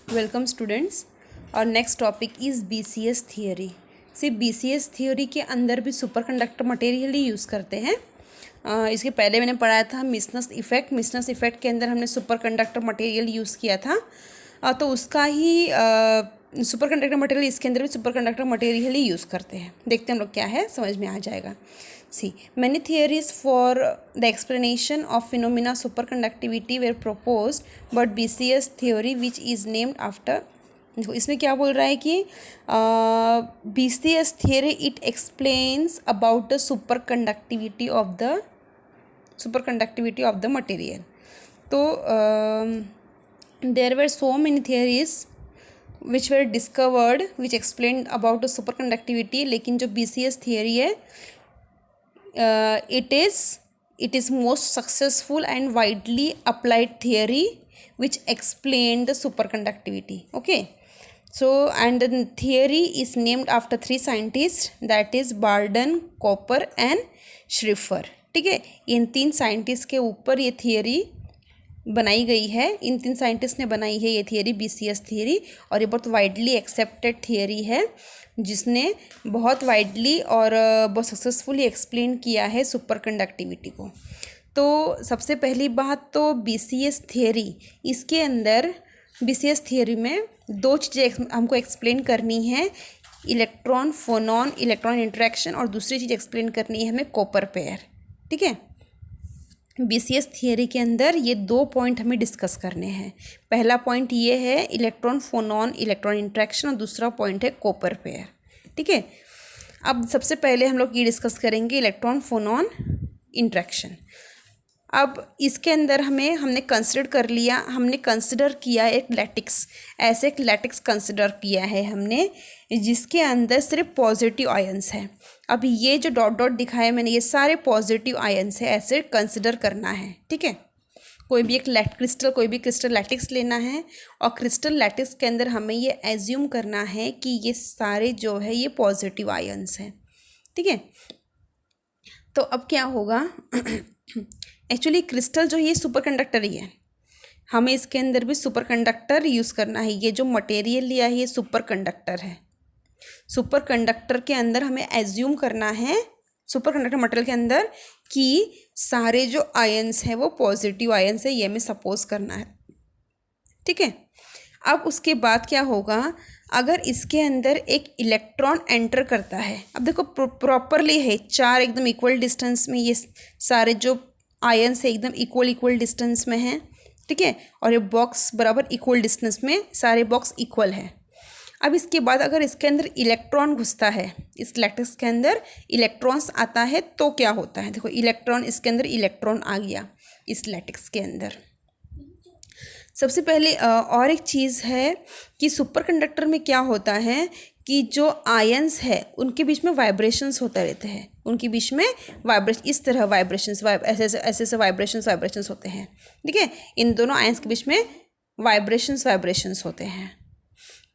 Welcome students. Our next topic is BCS theory. See BCS theory के अंदर भी super conductor material ही use करते हैं। इसके पहले मैंने पढ़ाया था मिसनस इफ़ेक्ट के अंदर हमने सुपर कंडक्टर मटेरियल यूज़ किया था। तो उसका ही सुपर कंडक्टर मटेरियल इसके अंदर भी सुपर कंडक्टर मटेरियल ही यूज़ करते हैं। देखते हैं हम लोग क्या है, समझ में आ जाएगा। See, many theories for the explanation of phenomena superconductivity were proposed, but BCS theory, which is named after, देखो इसमें क्या बोल रहा है कि BCS theory it explains about the superconductivity of the material. तो there were so many theories which were discovered which explained about the superconductivity, लेकिन जो BCS theory है it is most successful and widely applied theory which explained the superconductivity. Okay, so and the theory is named after three scientists, that is Barden, Cooper and Schrieffer. ठीक है, इन तीन scientist के ऊपर ये theory बनाई गई है। इन तीन साइंटिस्ट ने बनाई है ये थियरी, BCS थियरी, और ये बहुत वाइडली एक्सेप्टेड थियरी है जिसने बहुत वाइडली और बहुत सक्सेसफुली एक्सप्लेन किया है सुपर कंडक्टिविटी को। तो सबसे पहली बात तो BCS थियरी, इसके अंदर BCS थियरी में दो चीज़ें हमको एक्सप्लेन करनी है, इलेक्ट्रॉन फोनॉन इलेक्ट्रॉन इंटरेक्शन, और दूसरी चीज़ एक्सप्लेन करनी है हमें कॉपर पेयर। ठीक है, BCS थियरी के अंदर ये दो पॉइंट हमें डिस्कस करने हैं। पहला पॉइंट ये है इलेक्ट्रॉन फोनॉन इलेक्ट्रॉन इंटरेक्शन, और दूसरा पॉइंट है कॉपर पेयर। ठीक है, अब सबसे पहले हम लोग ये डिस्कस करेंगे इलेक्ट्रॉन फोनॉन इंटरेक्शन। अब इसके अंदर हमने कंसिडर किया एक लैटिक्स, ऐसे एक लैटिक्स कंसिडर किया है हमने जिसके अंदर सिर्फ पॉजिटिव आयंस है। अब ये जो डॉट डॉट दिखाया मैंने, ये सारे पॉजिटिव आयंस है, ऐसे कंसिडर करना है। ठीक है, कोई भी क्रिस्टल लैटिक्स लेना है, और क्रिस्टल लैटिक्स के अंदर हमें ये एज्यूम करना है कि ये सारे जो है ये पॉजिटिव आयंस हैं। ठीक है, तो अब क्या होगा एक्चुअली क्रिस्टल जो ये सुपर कंडक्टर ही है, हमें इसके अंदर भी सुपर कंडक्टर यूज़ करना है। ये जो मटेरियल लिया है ये सुपर कंडक्टर है। सुपर कंडक्टर के अंदर हमें एज्यूम करना है, सुपर कंडक्टर मटेरियल के अंदर, कि सारे जो आयंस हैं वो पॉजिटिव आयंस है, ये हमें सपोज करना है। ठीक है, अब उसके बाद क्या होगा, अगर इसके अंदर एक इलेक्ट्रॉन एंटर करता है, अब देखो प्रॉपरली है, चार एकदम इक्वल डिस्टेंस में ये सारे जो आयंस है एकदम इक्वल डिस्टेंस में हैं। ठीक है, और ये बॉक्स बराबर इक्वल डिस्टेंस में, सारे बॉक्स इक्वल है। अब इसके बाद अगर इसके अंदर इलेक्ट्रॉन घुसता है, इस लैटिक्स के अंदर इलेक्ट्रॉन्स आता है, तो क्या होता है, देखो इलेक्ट्रॉन, इसके अंदर इलेक्ट्रॉन आ गया इस लैटिक्स के अंदर। सबसे पहले और एक चीज़ है कि सुपर कंडक्टर में क्या होता है कि जो आयंस है उनके बीच में वाइब्रेशंस होते रहते हैं, उनके बीच में वाइब्रेशन, इस तरह वाइब्रेशंस, ऐसे वाइब्रेशंस होते हैं। ठीक है, इन दोनों आयंस के बीच में वाइब्रेशंस होते हैं।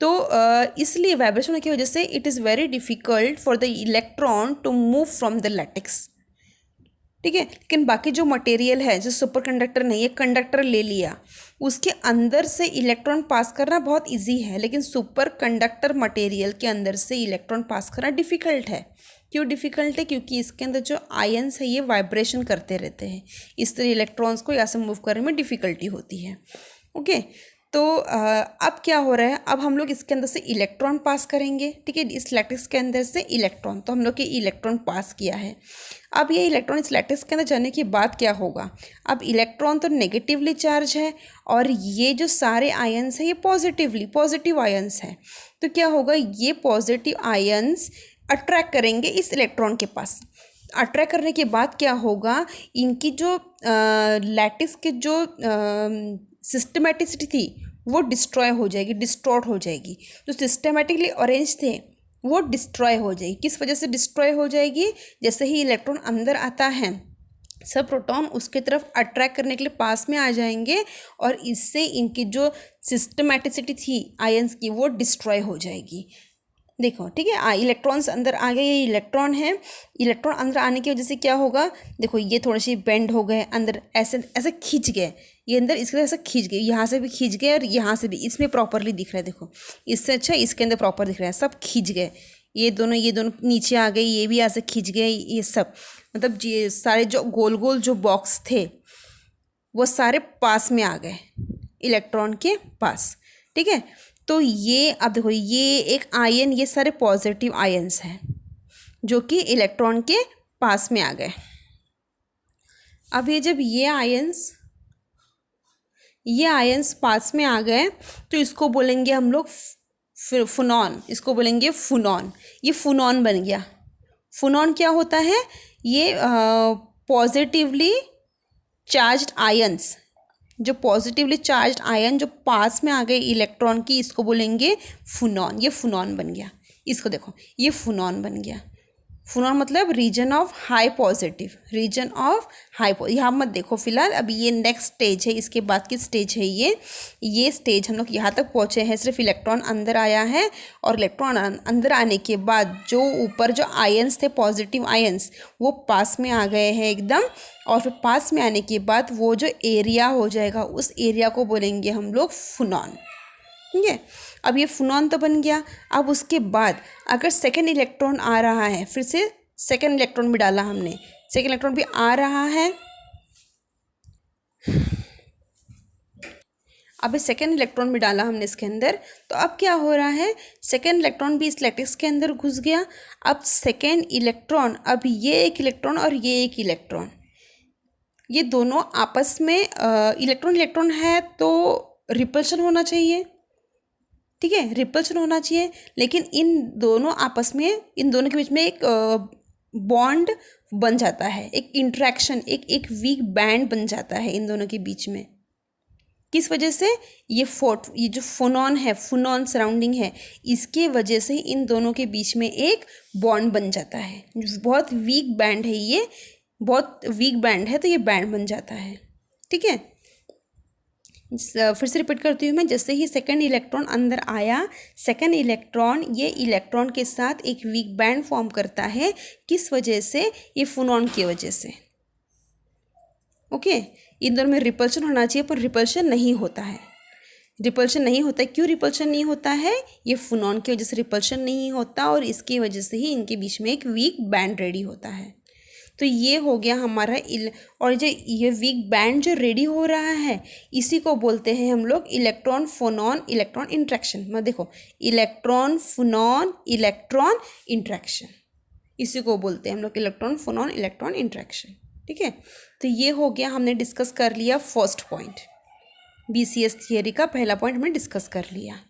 तो इसलिए वाइब्रेशन की वजह से it is very difficult for the electron to move from the lattice. ठीक है, लेकिन बाकी जो मटेरियल है, जो सुपर कंडक्टर नहीं, ये कंडक्टर ले लिया, उसके अंदर से इलेक्ट्रॉन पास करना बहुत इजी है, लेकिन सुपर कंडक्टर मटेरियल के अंदर से इलेक्ट्रॉन पास करना डिफ़िकल्ट है। क्यों डिफ़िकल्ट है, क्योंकि इसके अंदर जो आयंस है ये वाइब्रेशन करते रहते हैं, इस तरह इलेक्ट्रॉन्स को यहाँ से मूव करने में डिफ़िकल्टी होती है। ओके, तो अब क्या हो रहा है, अब हम लोग इसके अंदर से इलेक्ट्रॉन पास करेंगे। ठीक है, इस लैटिक्स के अंदर से इलेक्ट्रॉन, तो हम लोग ये इलेक्ट्रॉन पास किया है। अब ये इलेक्ट्रॉन इस लैटिक्स के अंदर जाने के बाद क्या होगा, अब इलेक्ट्रॉन तो नेगेटिवली चार्ज है, और ये जो सारे आयंस हैं ये पॉजिटिव आयंस हैं। तो क्या होगा, ये पॉजिटिव आयंस अट्रैक्ट करेंगे इस इलेक्ट्रॉन के पास। अट्रैक्ट करने के बाद क्या होगा, इनकी जो लैटिक्स के जो सिस्टमेटिसिटी थी वो डिस्ट्रॉय हो जाएगी। जो सिस्टमेटिकली अरेंज थे वो डिस्ट्रॉय हो जाएगी। किस वजह से डिस्ट्रॉय हो जाएगी, जैसे ही इलेक्ट्रॉन अंदर आता है, सब प्रोटॉन उसके तरफ अट्रैक्ट करने के लिए पास में आ जाएंगे, और इससे इनकी जो सिस्टमेटिसिटी थी आयंस की वो डिस्ट्रॉय हो जाएगी। देखो, ठीक है, इलेक्ट्रॉन्स अंदर आ गए, ये इलेक्ट्रॉन है, इलेक्ट्रॉन अंदर आने की वजह से क्या होगा, देखो ये थोड़े से बेंड हो गए अंदर, ऐसे खींच गए, ये अंदर इसके ऐसा खींच गए, यहाँ से भी खींच गए और यहाँ से भी, इसमें प्रॉपरली दिख रहा है, देखो इससे अच्छा इसके अंदर प्रॉपर दिख रहा है, सब खींच गए, ये दोनों नीचे आ गए, ये भी यहाँ से खींच गए, ये सब मतलब ये सारे जो गोल गोल जो बॉक्स थे वो सारे पास में आ गए, इलेक्ट्रॉन के पास। ठीक है, तो ये अब देखो ये एक आयन, ये सारे पॉजिटिव आयन्स हैं जो कि इलेक्ट्रॉन के पास में आ गए। अब ये जब ये आयन्स पास में आ गए तो इसको बोलेंगे हम लोग फुनॉन, इसको बोलेंगे फुनॉन। ये फुनॉन बन गया। फुनॉन क्या होता है? ये पॉजिटिवली चार्ज्ड आयन्स, जो पॉजिटिवली चार्ज्ड आयन जो पास में आ गए इलेक्ट्रॉन की, इसको बोलेंगे फुनॉन। ये फुनॉन बन गया। इसको देखो, ये फुनॉन बन गया। फुनॉन मतलब region of high positive, region of high. यहाँ मत देखो फिलहाल, अभी ये नेक्स्ट स्टेज है, इसके बाद की स्टेज है ये स्टेज हम लोग यहाँ तक पहुँचे हैं, सिर्फ इलेक्ट्रॉन अंदर आया है और इलेक्ट्रॉन अंदर आने के बाद जो ऊपर जो आयन्स थे, पॉजिटिव आयन्स, वो पास में आ गए हैं एकदम। और फिर पास में आने के बाद वो जो एरिया हो जाएगा, उस एरिया को बोलेंगे हम लोग फुनॉन। ठीक है, अब ये फुनॉन तो बन गया। अब उसके बाद अगर सेकेंड इलेक्ट्रॉन आ रहा है, फिर से सेकेंड इलेक्ट्रॉन भी डाला हमने, सेकेंड इलेक्ट्रॉन भी आ रहा है, अब ये सेकेंड इलेक्ट्रॉन भी डाला हमने इसके अंदर, तो अब क्या हो रहा है? सेकेंड इलेक्ट्रॉन भी इस लैटिक्स के अंदर घुस गया। अब सेकेंड इलेक्ट्रॉन, अब ये एक इलेक्ट्रॉन और ये एक इलेक्ट्रॉन, ये दोनों आपस में इलेक्ट्रॉन है तो रिपल्शन होना चाहिए। ठीक है, रिपल्शन होना चाहिए, लेकिन इन दोनों आपस में, इन दोनों के बीच में एक बॉन्ड बन जाता है, एक इंट्रैक्शन, एक वीक बैंड बन जाता है इन दोनों के बीच में। किस वजह से? ये जो फोनॉन है, फोनॉन सराउंडिंग है, इसके वजह से इन दोनों के बीच में एक बॉन्ड बन जाता है। बहुत वीक बैंड है ये, बहुत वीक बैंड है, तो ये बैंड बन जाता है। ठीक है, फिर से रिपीट करती हूँ मैं। जैसे ही सेकंड इलेक्ट्रॉन अंदर आया, सेकंड इलेक्ट्रॉन ये इलेक्ट्रॉन के साथ एक वीक बैंड फॉर्म करता है। किस वजह से? ये फोनॉन की वजह से। ओके, इन दोनों में रिपल्शन होना चाहिए, पर रिपल्शन नहीं होता है। रिपल्शन नहीं होता है, क्यों रिपल्शन नहीं होता है? ये फोनॉन की वजह से रिपल्शन नहीं होता, और इसकी वजह से ही इनके बीच में एक वीक बैंड रेडी होता है। तो ये हो गया हमारा और जो ये वीक बैंड जो रेडी हो रहा है, इसी को बोलते हैं हम लोग इलेक्ट्रॉन फोनॉन इलेक्ट्रॉन इंट्रैक्शन। मतलब देखो, इलेक्ट्रॉन फोनॉन इलेक्ट्रॉन इंट्रैक्शन, इसी को बोलते हैं हम लोग इलेक्ट्रॉन फोनॉन इलेक्ट्रॉन इंट्रैक्शन। ठीक है, तो ये हो गया, हमने डिस्कस कर लिया फर्स्ट पॉइंट। BCS थियरी का पहला पॉइंट हमने डिस्कस कर लिया।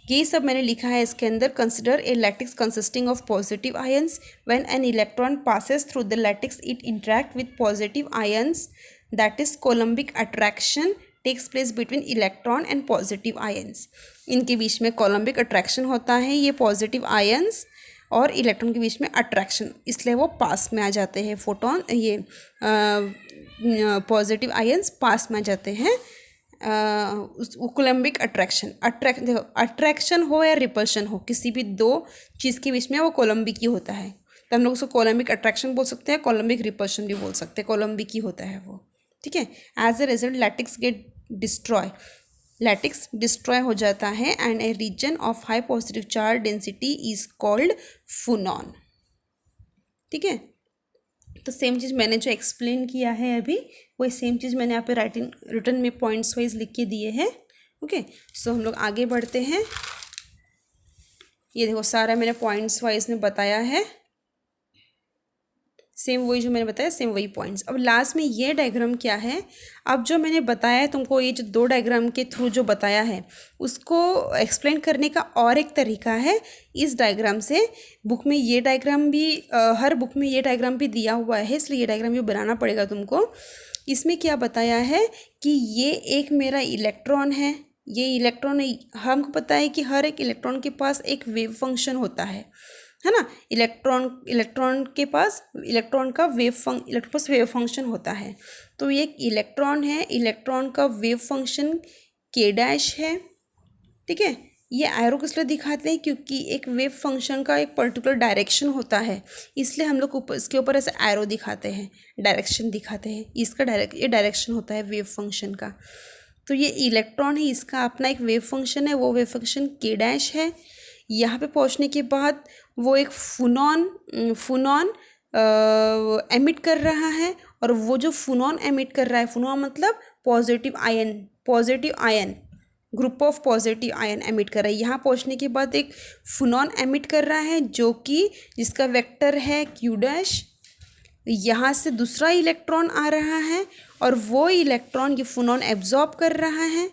यही सब मैंने लिखा है इसके अंदर। Consider a lattice consisting of positive ions. When an electron passes through the lattice it interact with positive ions, that is coulombic attraction takes place between electron and positive ions. इनके बीच में कोलम्बिक अट्रैक्शन होता है, ये positive ions और electron के बीच में attraction, इसलिए वो पास में आ जाते हैं। फोटोन, ये पॉजिटिव आयन्स पास में आ जाते हैं। कोलम्बिक अट्रैक्शन, देखो अट्रैक्शन हो या रिपल्शन हो, किसी भी दो चीज़ के बीच में वो कोलम्बिक ही होता है, तो हम लोग उसको कोलम्बिक अट्रैक्शन बोल सकते हैं, कोलम्बिक रिपल्शन भी बोल सकते हैं, कोलम्बिक ही होता है वो। ठीक है, as a result lattice get destroy, lattice destroy हो जाता है, and a region of high positive charge density is called phonon. ठीक है, तो सेम चीज़ मैंने जो एक्सप्लेन किया है अभी, वही सेम चीज़ मैंने यहाँ पे रिटर्न में पॉइंट्स वाइज लिख के दिए हैं। ओके, सो हम लोग आगे बढ़ते हैं। ये देखो सारा मैंने पॉइंट्स वाइज में बताया है, सेम वही जो मैंने बताया, सेम वही पॉइंट्स। अब लास्ट में ये डायग्राम क्या है? अब जो मैंने बताया है तुमको, ये जो दो डायग्राम के थ्रू जो बताया है, उसको एक्सप्लेन करने का और एक तरीका है इस डायग्राम से। बुक में ये डायग्राम भी हर बुक में ये डायग्राम भी दिया हुआ है, इसलिए ये डायग्राम भी बनाना पड़ेगा तुमको। इसमें क्या बताया है कि ये एक मेरा इलेक्ट्रॉन है, ये इलेक्ट्रॉन, हमको पता है कि हर एक इलेक्ट्रॉन के पास एक वेव फंक्शन होता है ना। इलेक्ट्रॉन के पास इलेक्ट्रॉन का वेव फंक्शन होता है। तो ये एक इलेक्ट्रॉन है, इलेक्ट्रॉन का वेव फंक्शन k डैश है। ठीक है, ये एरो किस लिए दिखाते हैं, क्योंकि एक वेव फंक्शन का एक पर्टिकुलर डायरेक्शन होता है, इसलिए हम लोग ऊपर इसके ऊपर ऐसे एरो दिखाते हैं, डायरेक्शन दिखाते हैं। इसका ये डायरेक्शन होता है वेव फंक्शन का। तो ये इलेक्ट्रॉन है, इसका अपना एक वेव फंक्शन है, वो वेव फंक्शन के डैश है। यहाँ पे पहुँचने के बाद वो एक फोनॉन एमिट कर रहा है, और वो जो फोनॉन एमिट कर रहा है, फोनॉन मतलब positive ion, group of positive ion emit कर रहा है। यहाँ पहुँचने के बाद एक फोनॉन एमिट कर रहा है जो कि जिसका वेक्टर है क्यू डैश। यहाँ से दूसरा इलेक्ट्रॉन आ रहा है और वो इलेक्ट्रॉन ये फोनॉन एब्जॉर्ब कर रहा है।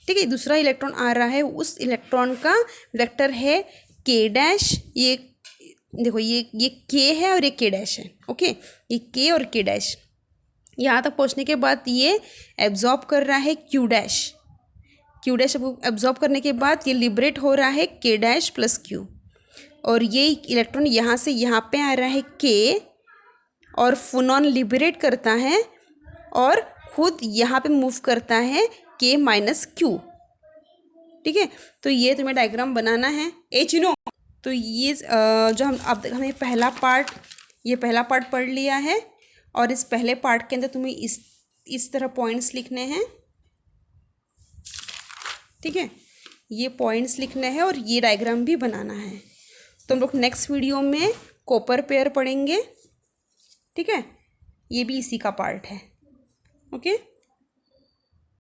ठीक है, दूसरा इलेक्ट्रॉन आ रहा है, उस इलेक्ट्रॉन का वेक्टर है के डैश। ये देखो, ये के है और ये के डैश है। ओके, ये के और के डैश। यहाँ तक पहुँचने के बाद ये एब्जॉर्ब कर रहा है Q dash. Q dash absorb करने के बाद ये लिबरेट हो रहा है के डैश प्लस क्यू, और ये इलेक्ट्रॉन यहाँ से यहाँ पे आ रहा है के, और फोनॉन लिबरेट करता है और खुद यहाँ पे मूव करता है के माइनस क्यू। ठीक है, तो ये तुम्हें डायग्राम बनाना है। चिनो, तो ये जो हम अब हमें पहला पार्ट पढ़ लिया है, और इस पहले पार्ट के अंदर तुम्हें इस तरह पॉइंट्स लिखने हैं। ठीक है, ये पॉइंट्स लिखने हैं और ये डायग्राम भी बनाना है। तो हम लोग नेक्स्ट वीडियो में कॉपर पेयर पढ़ेंगे। ठीक है, ये भी इसी का पार्ट है। ओके।